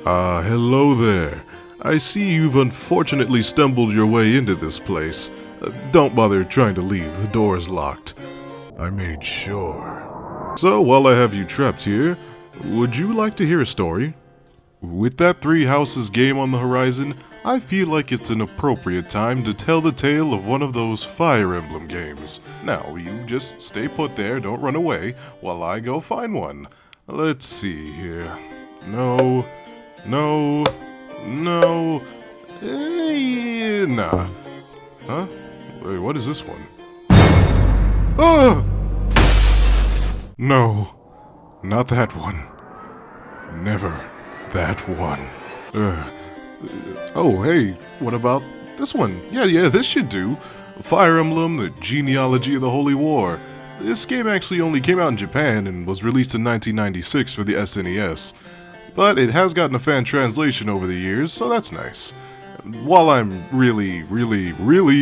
Hello there. I see you've unfortunately stumbled your way into this place. Don't bother trying to leave, the door is locked. I made sure. So, while I have you trapped here, would you like to hear a story? With that Three Houses game on the horizon, I feel like it's an appropriate time to tell the tale of one of those Fire Emblem games. Now, you just stay put there, don't run away, while I go find one. Let's see here. No. Nah. Huh? Wait, what is this one? Ah! No. Not that one. Never that one. Oh, hey, what about this one? Yeah, this should do. Fire Emblem, the Genealogy of the Holy War. This game actually only came out in Japan and was released in 1996 for the SNES. But it has gotten a fan translation over the years, so that's nice. While I'm really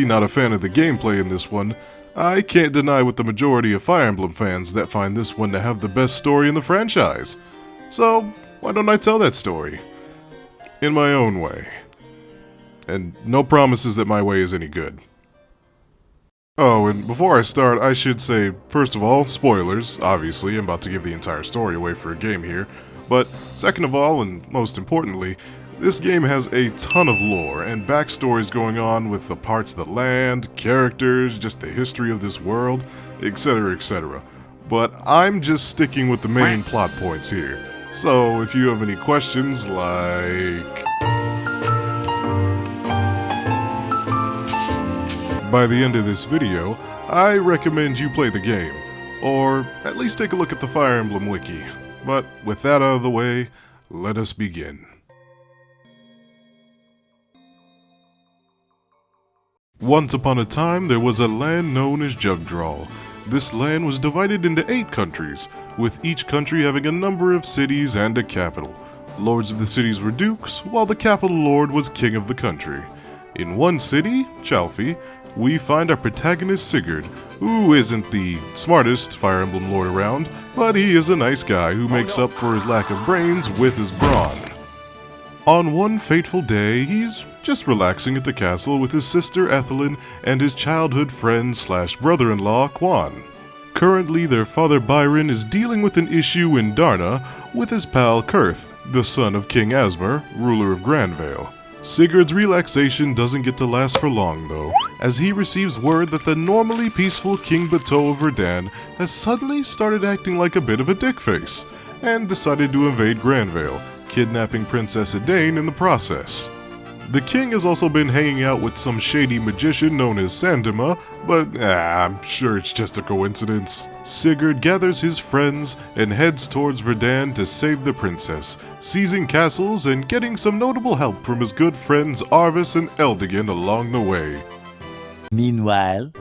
not a fan of the gameplay in this one, I can't deny with the majority of Fire Emblem fans that find this one to have the best story in the franchise. So, why don't I tell that story? In my own way. And no promises that my way is any good. Oh, and before I start, I should say, first of all, spoilers, obviously, I'm about to give the entire story away for a game here. But second of all, and most importantly, this game has a ton of lore and backstories going on with the parts of the land, characters, just the history of this world, etc, etc. But I'm just sticking with the main plot points here. So if you have any questions like... By the end of this video, I recommend you play the game, or at least take a look at the Fire Emblem wiki. But with that out of the way, let us begin. Once upon a time, there was a land known as Jugdrall. This land was divided into 8 countries, with each country having a number of cities and a capital. Lords of the cities were dukes, while the capital lord was king of the country. In one city, Chalfie, we find our protagonist Sigurd, who isn't the smartest Fire Emblem lord around, but he is a nice guy who makes up for his lack of brains with his brawn. On one fateful day, he's just relaxing at the castle with his sister Ethelyn and his childhood friend / brother-in-law Quan. Currently, their father Byron is dealing with an issue in Darna with his pal Kurth, the son of King Asmer, ruler of Grandvale. Sigurd's relaxation doesn't get to last for long though, as he receives word that the normally peaceful King Bateau of Verdan has suddenly started acting like a bit of a dickface, and decided to invade Grandvale, kidnapping Princess Edane in the process. The king has also been hanging out with some shady magician known as Sandima, but I'm sure it's just a coincidence. Sigurd gathers his friends and heads towards Verdan to save the princess, seizing castles and getting some notable help from his good friends Arvis and Eldigan along the way. Meanwhile...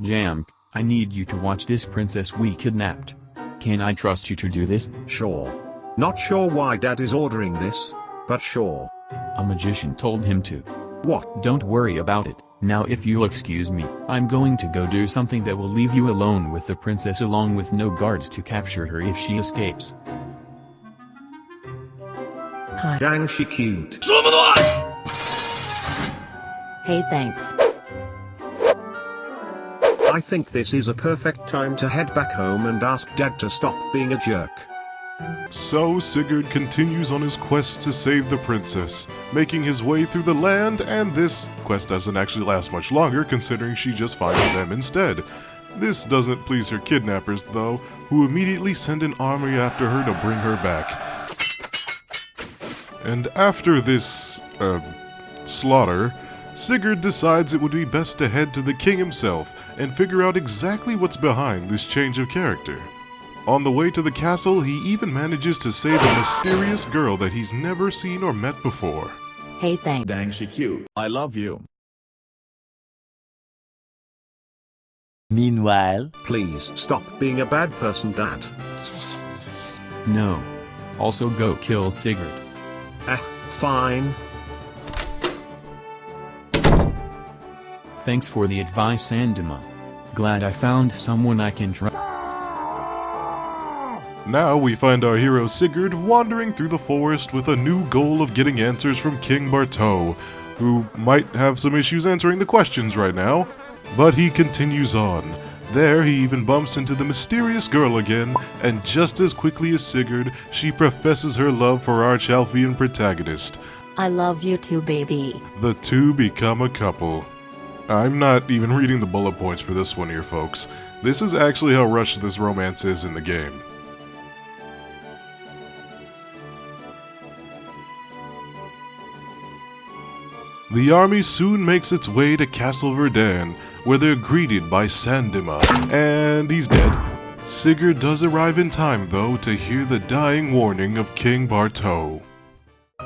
Jamk, I need you to watch this princess we kidnapped. Can I trust you to do this? Sure. Not sure why Dad is ordering this, but sure. A magician told him to. What? Don't worry about it. Now if you'll excuse me, I'm going to go do something that will leave you alone with the princess along with no guards to capture her if she escapes. Hi. Dang, she cute. Hey, thanks. I think this is a perfect time to head back home and ask Dad to stop being a jerk. So Sigurd continues on his quest to save the princess, making his way through the land, and this quest doesn't actually last much longer considering she just finds them instead. This doesn't please her kidnappers though, who immediately send an army after her to bring her back. And after this, slaughter, Sigurd decides it would be best to head to the king himself and figure out exactly what's behind this change of character. On the way to the castle, he even manages to save a mysterious girl that he's never seen or met before. Hey, thanks. Dang, she cute. I love you. Meanwhile... Please stop being a bad person, Dad. No. Also go kill Sigurd. Fine. Thanks for the advice, Sandima. Glad I found someone I can trust. Now we find our hero Sigurd wandering through the forest with a new goal of getting answers from King Barteau, who might have some issues answering the questions right now, but he continues on. There he even bumps into the mysterious girl again, and just as quickly as Sigurd, she professes her love for our Chalfian protagonist. I love you too, baby. The two become a couple. I'm not even reading the bullet points for this one here, folks. This is actually how rushed this romance is in the game. The army soon makes its way to Castle Verdan, where they're greeted by Sandima, and he's dead. Sigurd does arrive in time, though, to hear the dying warning of King Barteau.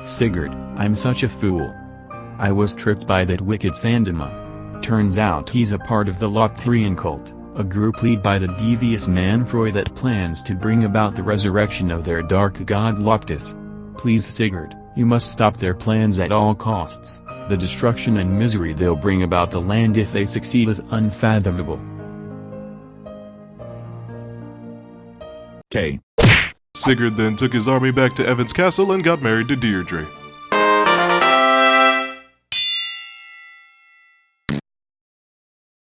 Sigurd, I'm such a fool. I was tricked by that wicked Sandima. Turns out he's a part of the Locterian cult, a group led by the devious Manfroy that plans to bring about the resurrection of their dark god Loctus. Please Sigurd, you must stop their plans at all costs. The destruction and misery they'll bring about the land if they succeed is unfathomable. K. Sigurd then took his army back to Evan's castle and got married to Deirdre.